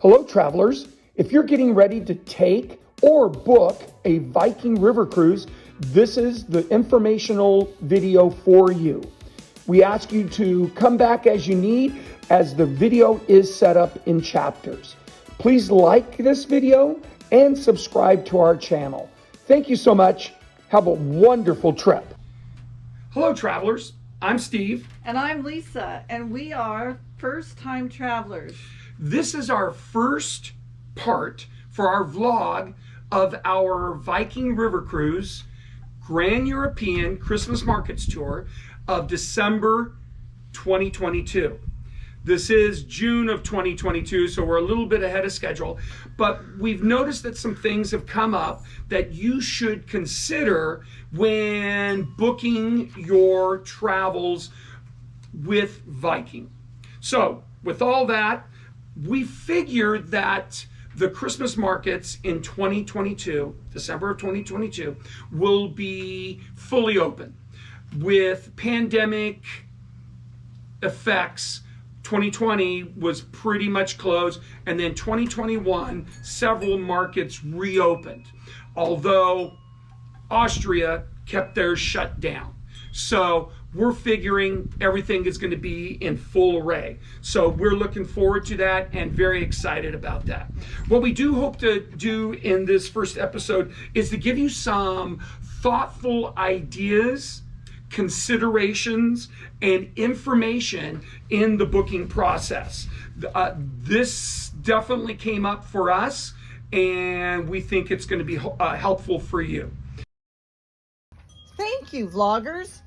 Hello, travelers. If you're getting ready to take or book a Viking River Cruise, this is the informational video for you. We ask you to come back as you need, as the video is set up in chapters. Please like this video and subscribe to our channel. Thank you so much. Have a wonderful trip. Hello, travelers. I'm Steve. And I'm Lisa, and we are first-time travelers. This is our first part for our vlog of our Viking River Cruise Grand European Christmas Markets Tour of December 2022. This is June of 2022, so we're a little bit ahead of schedule, but we've noticed that some things have come up that you should consider when booking your travels with Viking. So with all that, we figured that the Christmas markets in 2022, December of 2022, will be fully open. With pandemic effects, 2020 was pretty much closed, and then 2021, several markets reopened, although Austria kept theirs shut down. So we're figuring everything is going to be in full array. So we're looking forward to that and very excited about that. What we do hope to do in this first episode is to give you some thoughtful ideas, considerations, and information in the booking process. This definitely came up for us, and we think it's going to be helpful for you. Thank you, vloggers.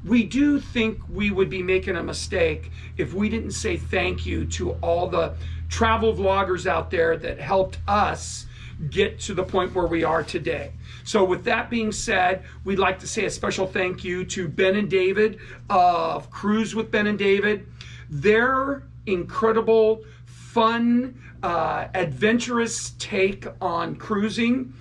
We do think we would be making a mistake if we didn't say thank you to all the travel vloggers out there that helped us get to the point where we are today. So with that being said, we'd like to say a special thank you to Ben and David of Cruise with Ben and David. Their incredible, fun, adventurous take on cruising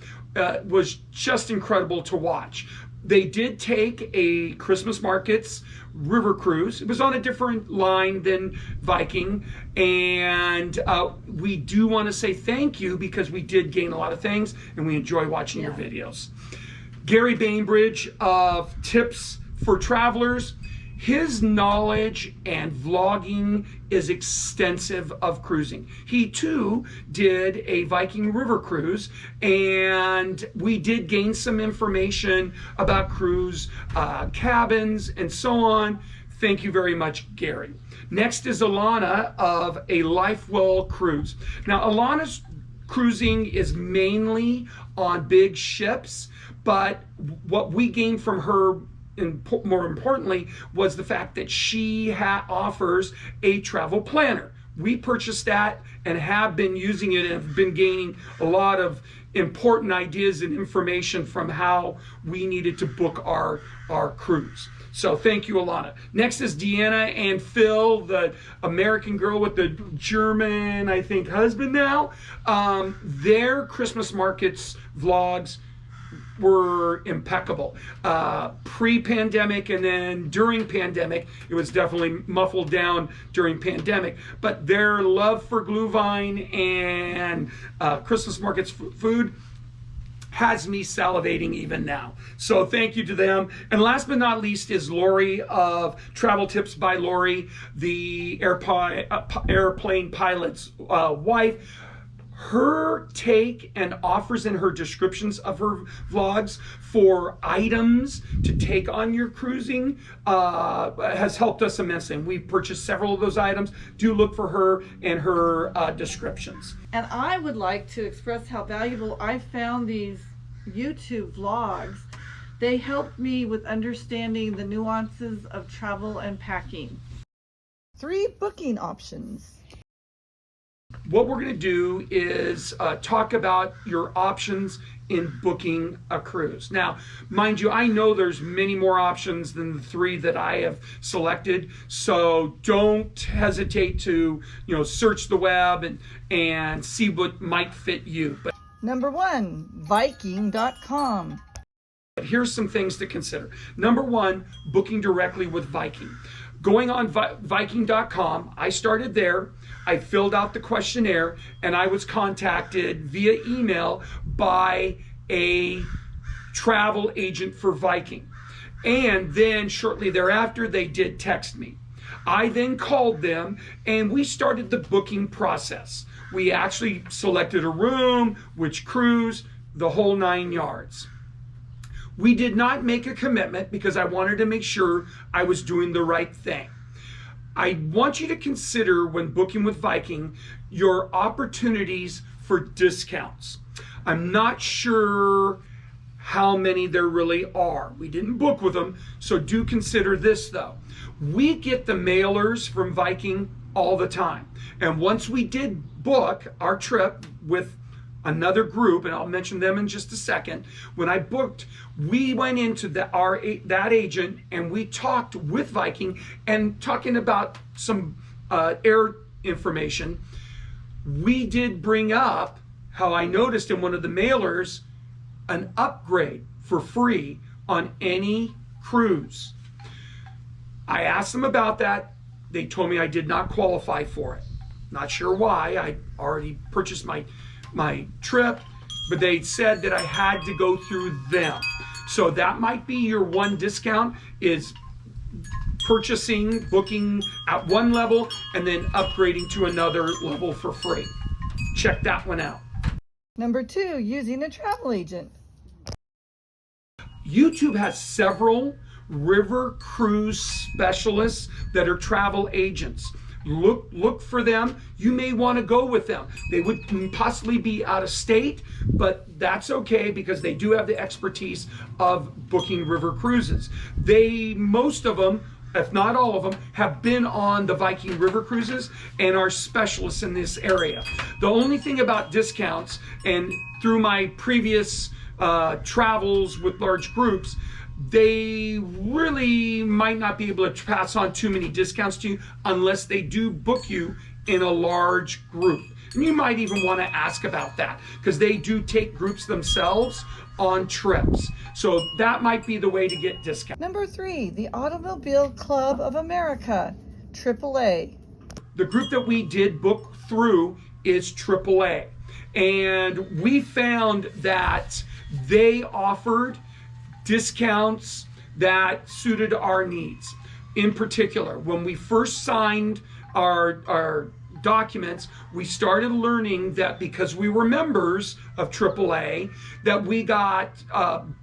was just incredible to watch. They did take a Christmas markets river cruise. It was on a different line than Viking, and we do want to say thank you because we did gain a lot of things and we enjoy watching your videos. Gary Bainbridge of Tips for Travelers, his knowledge and vlogging is extensive of cruising. He too did a Viking River Cruise, and we did gain some information about cruise cabins and so on. Thank you very much, Gary. Next is Alana of A Lifewell Cruise. Now, Alana's cruising is mainly on big ships, but what we gained from her, and more importantly, was the fact that she offers a travel planner. We purchased that and have been using it and have been gaining a lot of important ideas and information from how we needed to book our cruise. So thank you, Alana. Next is Deanna and Phil, the American girl with the German, I think, husband now. Their Christmas markets vlogs were impeccable. Pre-pandemic and then during pandemic, it was definitely muffled down during pandemic, but their love for Glühwein and Christmas markets food has me salivating even now. So thank you to them. And last but not least is Lori of Travel Tips by Lori, the airplane pilot's wife. Her take and offers in her descriptions of her vlogs for items to take on your cruising has helped us immensely. And we've purchased several of those items. Do look for her and her descriptions. And I would like to express how valuable I found these YouTube vlogs. They helped me with understanding the nuances of travel and packing. 3 booking options. What we're going to do is talk about your options in booking a cruise. Now, mind you, I know there's many more options than the 3 that I have selected, so don't hesitate to, search the web and see what might fit you. But Number 1, Viking.com. here's some things to consider. Number 1, booking directly with Viking. Going on Viking.com, I started there. I filled out the questionnaire, and I was contacted via email by a travel agent for Viking. And then shortly thereafter, they did text me. I then called them, and we started the booking process. We actually selected a room, which cruise, the whole 9 yards. We did not make a commitment because I wanted to make sure I was doing the right thing. I want you to consider when booking with Viking your opportunities for discounts. I'm not sure how many there really are. We didn't book with them, so do consider this though. We get the mailers from Viking all the time. And once we did book our trip with another group, and I'll mention them in just a second, when I booked, we went into that agent and we talked with Viking and talking about some air information. We did bring up how I noticed in one of the mailers an upgrade for free on any cruise. I asked them about that. They told me I did not qualify for it. Not sure why. I already purchased my trip, but they said that I had to go through them. So that might be your one discount, is booking at one level and then upgrading to another level for free. Check that one out. Number 2, using a travel agent. YouTube has several river cruise specialists that are travel agents. Look for them. You may want to go with them. They would possibly be out of state, but that's okay because they do have the expertise of booking river cruises. Most of them, if not all of them, have been on the Viking River Cruises and are specialists in this area. The only thing about discounts, and through my previous travels with large groups, they really might not be able to pass on too many discounts to you unless they do book you in a large group. And you might even want to ask about that because they do take groups themselves on trips. So that might be the way to get discounts. Number 3, the Automobile Club of America, AAA. The group that we did book through is AAA. And we found that they offered discounts that suited our needs. In particular, when we first signed our documents, we started learning that because we were members of AAA, that we got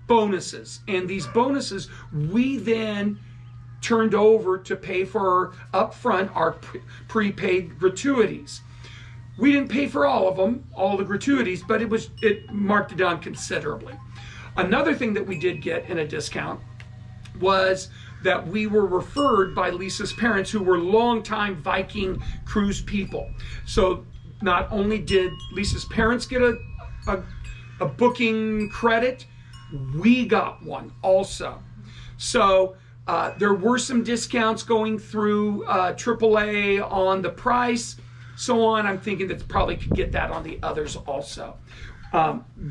bonuses. And these bonuses we then turned over to pay for upfront our prepaid gratuities. We didn't pay for all of them, all the gratuities, but it marked it down considerably. Another thing that we did get in a discount was that we were referred by Lisa's parents, who were longtime Viking cruise people. So not only did Lisa's parents get a booking credit, we got one also. So there were some discounts going through AAA on the price, so on. I'm thinking that probably could get that on the others also.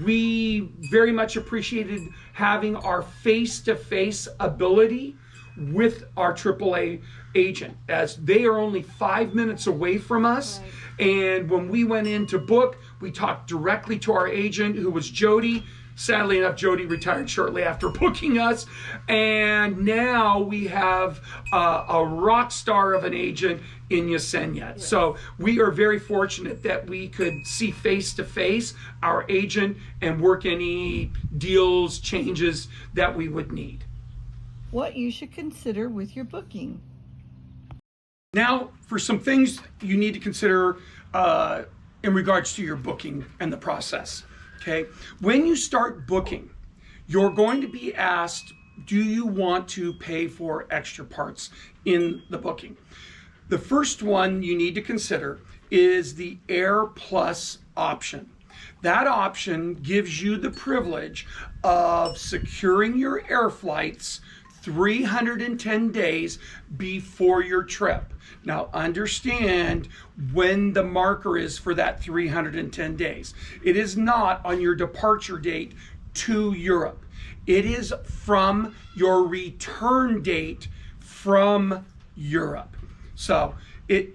We very much appreciated having our face-to-face ability with our AAA agent, as they are only 5 minutes away from us. Right. And when we went in to book, we talked directly to our agent, who was Jody. Sadly enough, Jody retired shortly after booking us. And now we have a rock star of an agent in Yesenia. Yes. So we are very fortunate that we could see face to face our agent and work any deals, changes that we would need. What you should consider with your booking. Now, for some things you need to consider in regards to your booking and the process. Okay, when you start booking, you're going to be asked, do you want to pay for extra parts in the booking? The first one you need to consider is the Air Plus option. That option gives you the privilege of securing your air flights 310 days before your trip. Now understand when the marker is for that 310 days. It is not on your departure date to Europe. It is from your return date from Europe. So it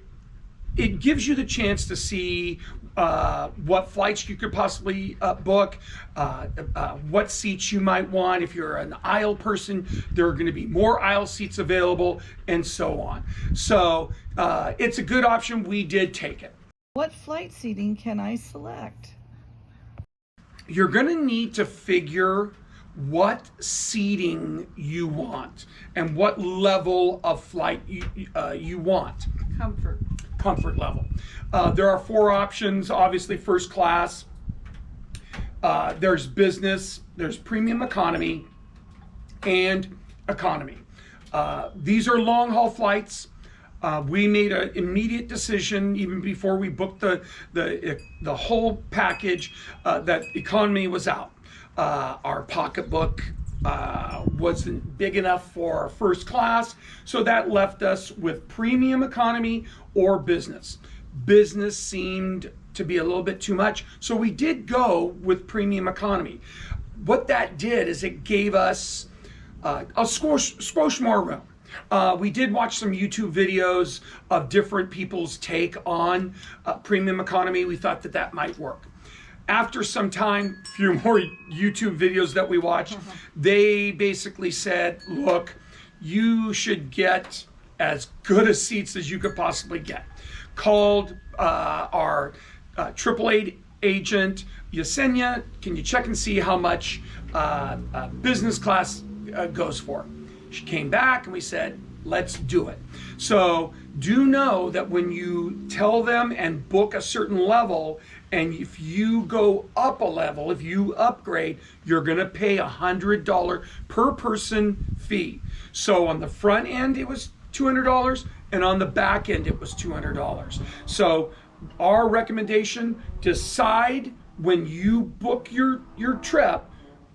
gives you the chance to see what flights you could possibly book, what seats you might want. If you're an aisle person, there are going to be more aisle seats available, and so on. So it's a good option. We did take it. What flight seating can I select? You're going to need to figure what seating you want and what level of flight you want. Comfort level. There are 4 options. Obviously, first class. There's business. There's premium economy, and economy. These are long haul flights. We made an immediate decision even before we booked the whole package that economy was out. Our pocketbook wasn't big enough for first class, so that left us with premium economy or business. Business seemed to be a little bit too much, so we did go with premium economy. What that did is it gave us a squash more room. We did watch some YouTube videos of different people's take on premium economy. We thought that might work. After some time, a few more YouTube videos that we watched, they basically said, look, you should get as good a seats as you could possibly get. Called our AAA agent, Yesenia, can you check and see how much business class goes for? She came back and we said, let's do it. So do know that when you tell them and book a certain level, and if you go up a level, if you upgrade, you're gonna pay $100 per person fee. So on the front end, it was $200, and on the back end, it was $200. So our recommendation, decide when you book your trip,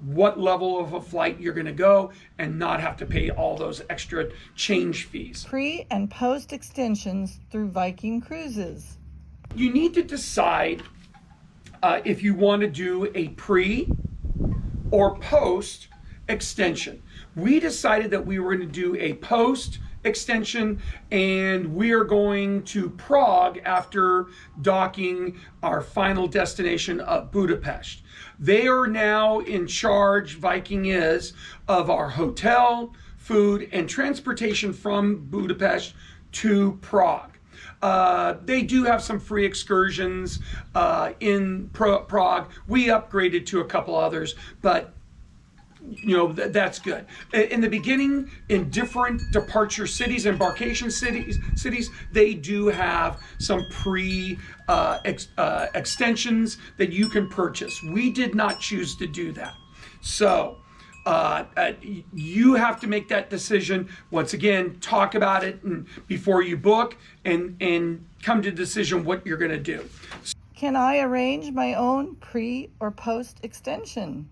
what level of a flight you're going to go and not have to pay all those extra change fees. Pre and post extensions through Viking Cruises. You need to decide if you want to do a pre or post extension. We decided that we were going to do a post extension, and we are going to Prague after docking our final destination of Budapest. They are now in charge, Viking is, of our hotel, food, and transportation from Budapest to Prague. They do have some free excursions in Prague. We upgraded to a couple others, but that's good. In the beginning, in different departure cities, embarkation cities, they do have some extensions that you can purchase. We did not choose to do that. So you have to make that decision. Once again, talk about it before you book and come to a decision what you're going to do. Can I arrange my own pre or post extension?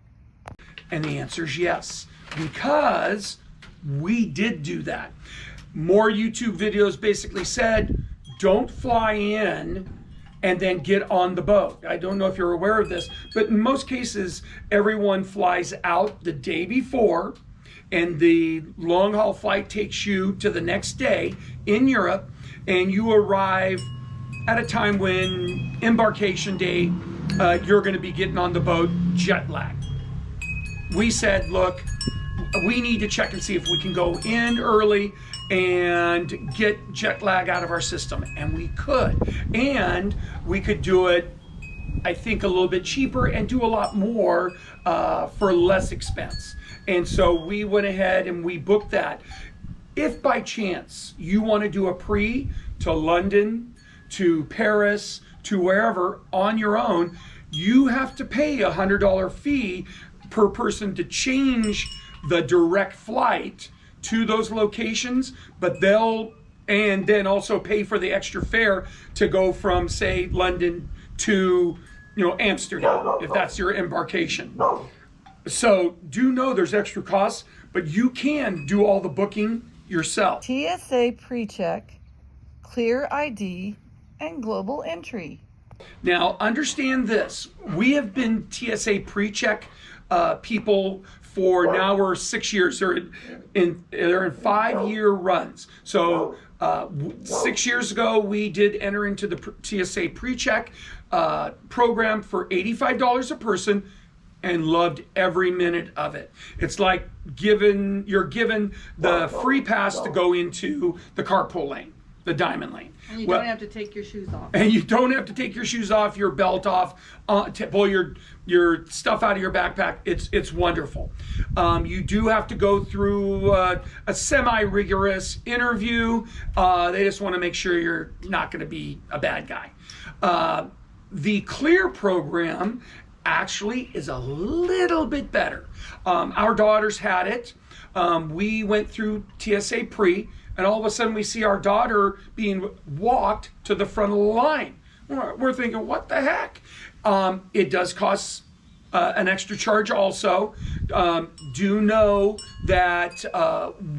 And the answer is yes, because we did do that. More YouTube videos basically said, don't fly in and then get on the boat. I don't know if you're aware of this, but in most cases, everyone flies out the day before, and the long haul flight takes you to the next day in Europe, and you arrive at a time when embarkation day, you're gonna be getting on the boat jet lag. We said, look, we need to check and see if we can go in early and get jet lag out of our system. And we could. And we could do it, I think, a little bit cheaper and do a lot more for less expense. And so we went ahead and we booked that. If by chance you want to do a pre to London, to Paris, to wherever on your own, you have to pay a $100 fee per person to change the direct flight to those locations, but and then also pay for the extra fare to go from, say, London to Amsterdam, if that's your embarkation. So do know there's extra costs, but you can do all the booking yourself. TSA pre-check, clear ID, and global entry. Now understand this, we have been TSA pre-check people for now we're 6 years. They're in 5-year runs. So 6 years ago, we did enter into the TSA pre-check program for $85 a person, and loved every minute of it. It's like you're given the free pass to go into the carpool lane, the diamond lane. And you don't have to take your shoes off. And you don't have to take your shoes off, your belt off, pull your stuff out of your backpack. It's wonderful. You do have to go through a semi-rigorous interview. They just want to make sure you're not going to be a bad guy. The CLEAR program actually is a little bit better. Our daughters had it. We went through TSA pre, and all of a sudden we see our daughter being walked to the front of the line. We're thinking, what the heck? It does cost an extra charge also. Do know that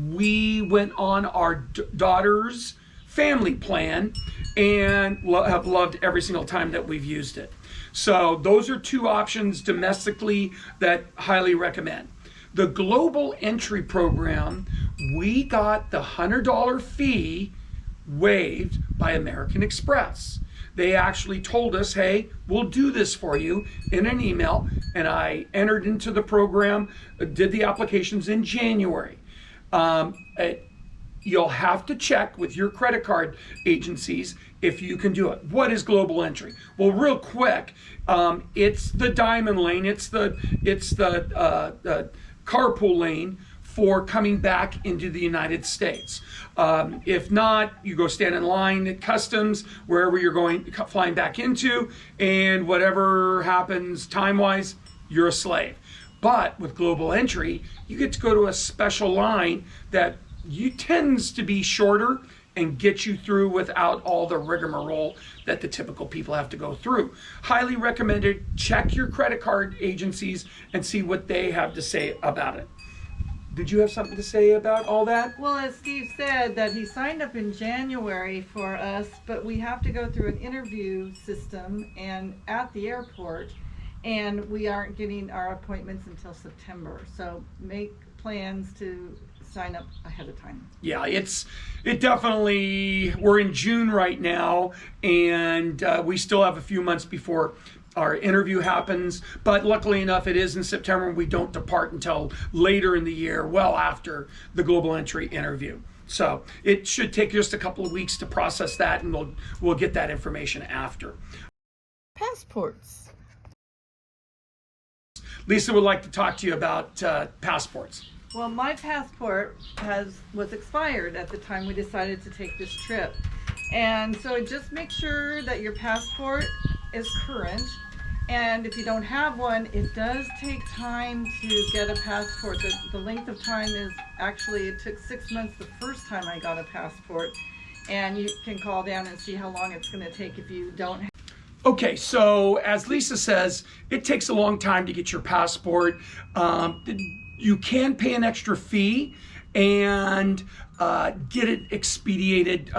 we went on our daughter's family plan and have loved every single time that we've used it. So those are two options domestically that highly recommend. The global entry program, we got the $100 fee waived by American Express. They actually told us, hey, we'll do this for you in an email. And I entered into the program, did the applications in January. You'll have to check with your credit card agencies if you can do it. What is global entry? Well, real quick, it's the diamond lane. It's the carpool lane for coming back into the United States. If not, you go stand in line at customs, wherever you're flying back into, and whatever happens time-wise, you're a slave. But with global entry, you get to go to a special line that tends to be shorter and get you through without all the rigmarole that the typical people have to go through. Highly recommended. Check your credit card agencies and see what they have to say about it. Did you have something to say about all that? Well, as Steve said, that he signed up in January for us, but we have to go through an interview system and at the airport, and we aren't getting our appointments until September. So make plans to sign up ahead of time. Yeah, it definitely, we're in June right now, and we still have a few months before our interview happens, but luckily enough, it is in September, and we don't depart until later in the year, well after the global entry interview. So it should take just a couple of weeks to process that, and we'll get that information after. Passports. Lisa would like to talk to you about passports. Well, my passport was expired at the time we decided to take this trip. And so just make sure that your passport is current. And if you don't have one, it does take time to get a passport. The length of time is actually, it took 6 months the first time I got a passport. And you can call down and see how long it's going to take if you don't have. Okay, so as Lisa says, it takes a long time to get your passport. You can pay an extra fee and get it expedited,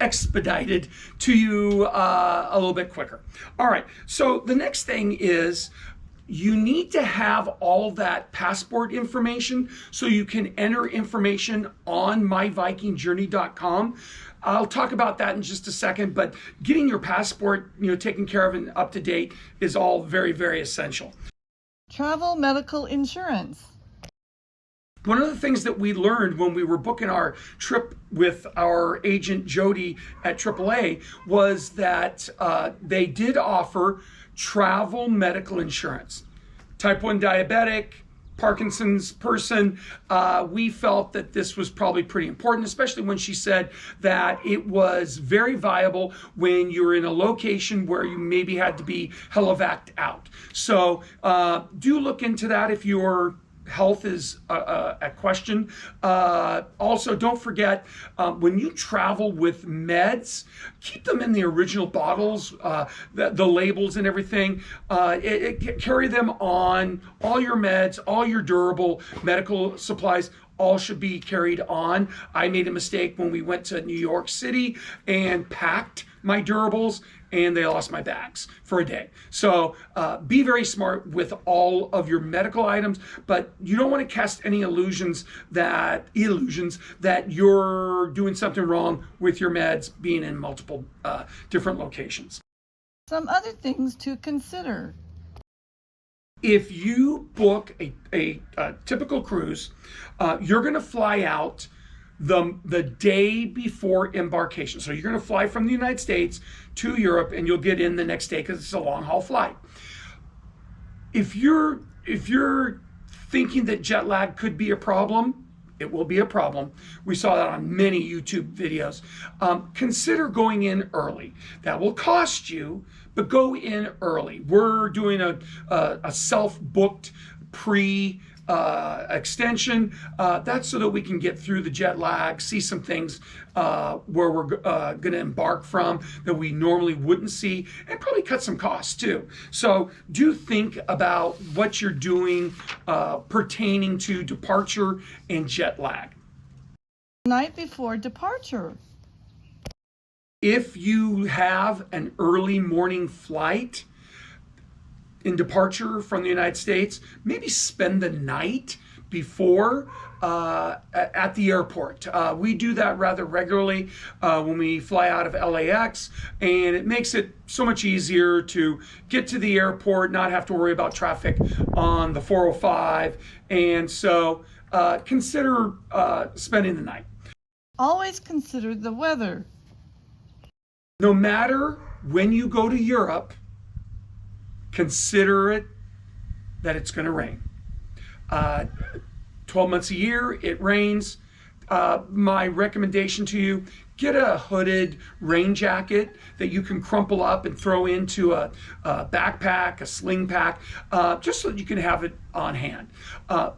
expedited to you a little bit quicker. All right, so the next thing is you need to have all that passport information so you can enter information on myvikingjourney.com. I'll talk about that in just a second, but getting your passport, taken care of and up to date is all very, very essential. Travel medical insurance. One of the things that we learned when we were booking our trip with our agent Jody at AAA was that they did offer travel medical insurance. Type 1 diabetic, Parkinson's person, we felt that this was probably pretty important, especially when she said that it was very viable when you're in a location where you maybe had to be helivaced out. So do look into that if your health is a question. Also, don't forget, when you travel with meds, keep them in the original bottles, the labels and everything. Carry them on all your meds, all your durable medical supplies all should be carried on. I made a mistake when we went to New York City and packed my durables, and they lost my bags for a day. So be very smart with all of your medical items, but you don't want to cast any illusions that you're doing something wrong with your meds being in multiple different locations. Some other things to consider. If you book a typical cruise, you're going to fly out the day before embarkation. So you're going to fly from the United States to Europe, and you'll get in the next day because it's a long haul flight. If you're thinking that jet lag could be a problem, it will be a problem. We saw that on many YouTube videos. Consider going in early. That will cost you, but go in early. We're doing a self-booked extension. That's so that we can get through the jet lag, see some things where we're going to embark from that we normally wouldn't see, and probably cut some costs too. So do think about what you're doing pertaining to departure and jet lag. Night before departure. If you have an early morning flight in departure from the United States, maybe spend the night before at the airport. We do that rather regularly when we fly out of LAX, and it makes it so much easier to get to the airport, not have to worry about traffic on the 405. And so consider spending the night. Always consider the weather. No matter when you go to Europe, consider it that it's going to rain. 12 months a year, it rains. My recommendation to you, get a hooded rain jacket that you can crumple up and throw into a backpack, a sling pack, just so that you can have it on hand.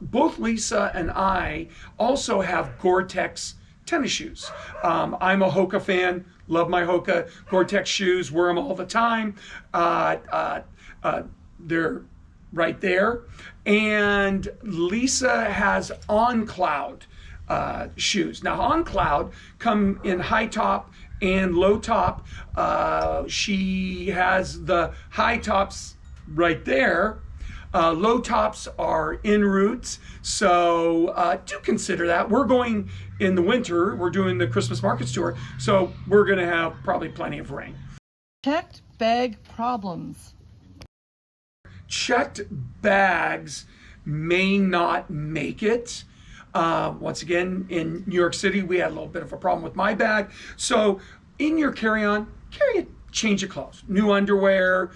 Both Lisa and I also have Gore-Tex tennis shoes. I'm a Hoka fan, love my Hoka Gore-Tex shoes, wear them all the time. They're right there. And Lisa has On Cloud shoes. Now, On Cloud come in high top and low top. She has the high tops right there. Low tops are en route, so do consider that. We're going in the winter. We're doing the Christmas markets tour, so we're going to have probably plenty of rain. Checked bag problems. Checked bags may not make it. Once again, in New York City, we had a little bit of a problem with my bag. So in your carry-on, carry a change of clothes, new underwear,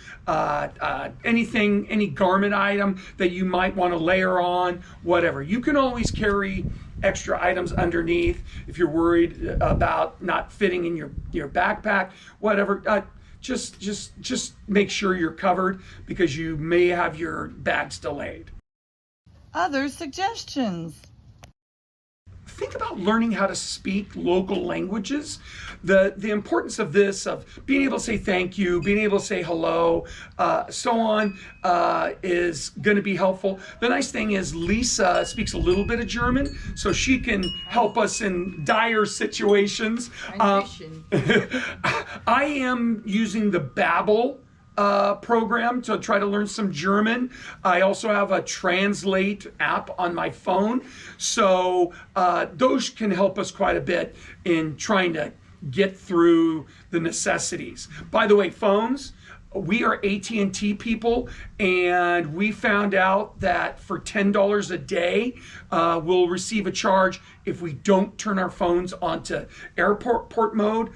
anything, any garment item that you might want to layer on, whatever. You can always carry extra items underneath if you're worried about not fitting in your backpack, whatever. Just make sure you're covered because you may have your bags delayed. Other suggestions. Think about learning how to speak local languages. The importance of this, of being able to say thank you, being able to say hello, so on, is going to be helpful. The nice thing is Lisa speaks a little bit of German, so she can help us in dire situations. I am using the Babbel program to try to learn some German. I also have a Translate app on my phone. So those can help us quite a bit in trying to get through the necessities. By the way, phones, we are AT&T people, and we found out that for $10 a day, we'll receive a charge if we don't turn our phones onto airport mode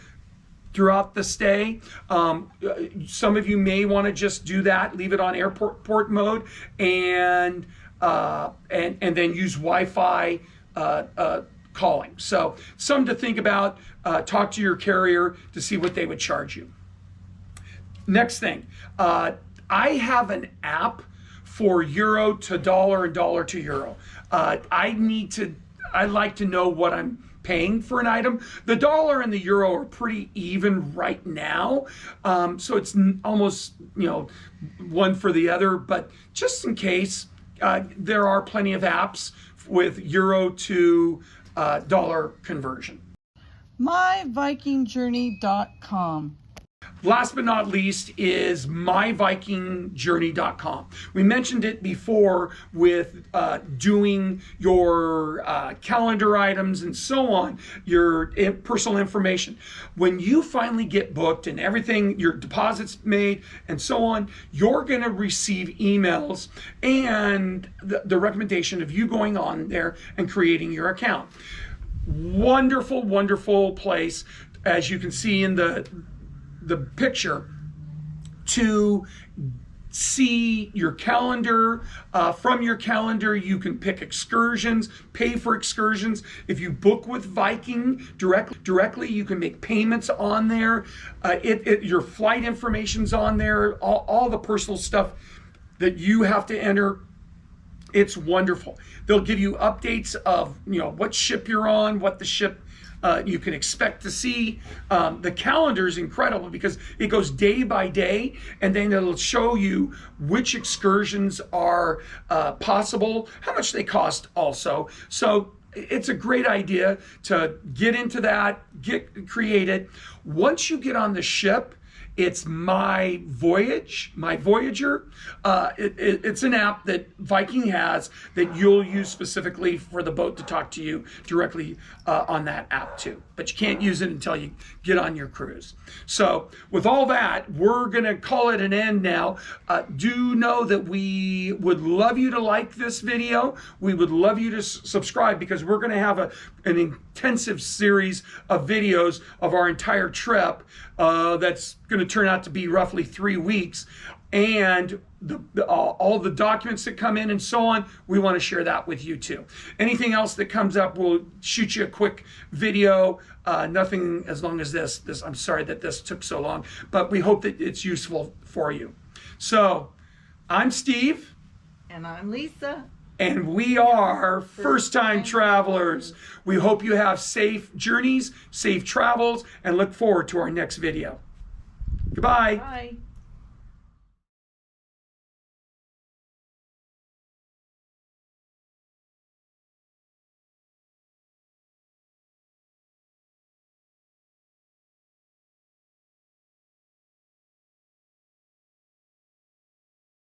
throughout the stay. Some of you may want to just do that, leave it on airport mode, and then use Wi-Fi calling. So some to think about. Talk to your carrier to see what they would charge you. Next thing, I have an app for euro to dollar and dollar to euro. I like to know what I'm paying for an item. The dollar and the euro are pretty even right now, so it's almost one for the other. But just in case, there are plenty of apps with euro to dollar conversion. myvikingjourney.com. Last but not least is myvikingjourney.com. We mentioned it before with doing your calendar items and so on, your personal information. When you finally get booked and everything, your deposits made and so on, you're going to receive emails and the recommendation of you going on there and creating your account. Wonderful, wonderful place, as you can see in the picture, to see your calendar. From your calendar, you can pick excursions, pay for excursions. If you book with Viking directly, you can make payments on there. Your flight information's on there, all the personal stuff that you have to enter. It's wonderful. They'll give you updates of what ship you're on, what the ship you can expect to see. The calendar is incredible because it goes day by day, and then it'll show you which excursions are possible, how much they cost also. So it's a great idea to get into that, get created. Once you get on the ship, it's My Voyager. It's an app that Viking has that you'll use specifically for the boat to talk to you directly on that app too. But you can't use it until you get on your cruise. So with all that, we're going to call it an end now. Do know that we would love you to like this video. We would love you to subscribe, because we're going to have an intensive series of videos of our entire trip that's going to turn out to be roughly 3 weeks, and all the documents that come in and so on. We want to share that with you too. Anything else that comes up, we'll shoot you a quick video. Nothing as long as this. I'm sorry that this took so long, but we hope that it's useful for you. So I'm Steve. And I'm Lisa. And we are first-time travelers. We hope you have safe journeys, safe travels, and look forward to our next video. Goodbye. Bye.